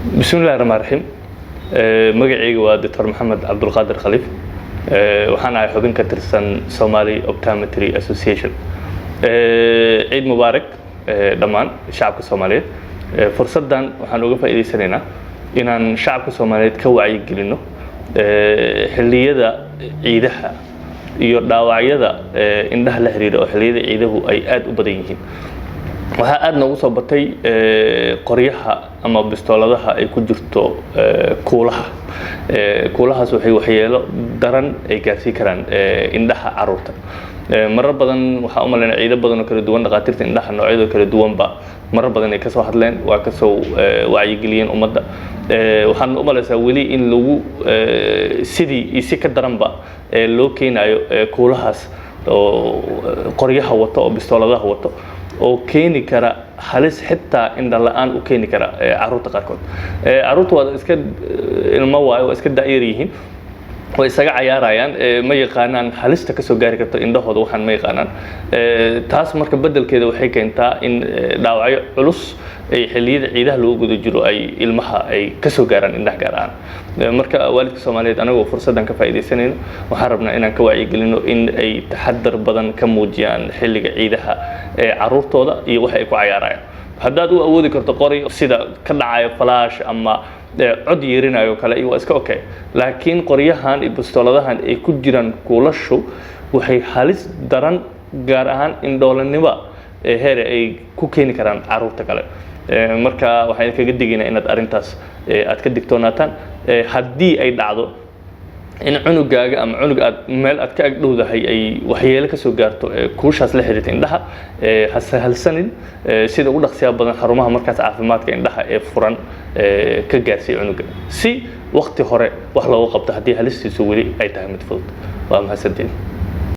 بسم الله الرحمن الرحيم. magacayga waa Dr. Maxamed Cabdulqaadir Khaliif. waxaan ahay xubin ka tirsan Somali Optometry Association. ciid mubaarak dhammaan shacabka Soomaaliyeed. fursadan waxaan uga faa'iideysanaynaa inaan shacabka Soomaaliyeed ka wacyi gelino xilliyada ciidaha iyo dhaawacyada indhaha la xiriira oo xilliyada ciidahu ay aad u badan yihiin. waxa aad noogu soo batay qoryaha ama bistooladaha ay ku jirto kuulaha. kuulahaas waxay waxyeelo daran ay gaarsiin karaan indhaha carruurta. marar badan waxa u maleynaa ciido badan oo kala duwan dhaqaatiirta indhaha noocyada kala duwanba marar badan ay ka soo hadleen waa ka soo wacyi geliyeen ummadda. waxaan u maleysaa weli in lagu sidii isi ka daranba loo keenayo kuulahaas oo qoryaha wato oo bistooladaha wato oo keeni kara halis xitaa indha la'aan u keeni kara carruurta qaarkood. carruurtu waa iska ilmo waayo waa iska daayar yihiin way isaga cayaarayaan ma yaqaanaan halista ka soo gaari karto indhahooda waxaan ma yaqaanaan. taas marka bedelkeeda waxay keentaa in dhaawacyo culus ay xilliyada ciidaha lagu guda jiro ay ilmaha ay ka soo gaaraan indhaha gaar ahaan. marka waalidka Soomaaliyeed anagoo fursadan ka faa'iideysanayno waxaan rabnaa inaan ka wacyi gelino in ay taxaddar badan ka muujiyaan xilliga ciidaha carruurtooda iyo waxa ay ku cayaarayaan. haddaad u awoodi karto qori sida ka dhacayo flash ama cod yeerinayo kale iyo waa iska okay, laakiin qoryahan iyo bistooladahan ay ku jiraan kuulashu waxay halis daran gaar ahaan indhoolanimo heer ay ku keeni karaan carruurta kale. marka waxaan kaga digaynaa inaad arintaas aad ka digtoonaataan haddii ay dhacdo in cunugaaga ama cunug aad meel aad ka ag dhowdahay ay waxyeelo ka soo gaarto kuushaas la xiriirta indhaha ha sahalsanin sida ugu dhaqsiyaha badan xarumaha markaas caafimaadka indhaha ee furan ka gaarsiiya cunuga si waqti hore wax looga qabto haddii halistiisu weli ay tahay mid fudud. waa mahadsantiin.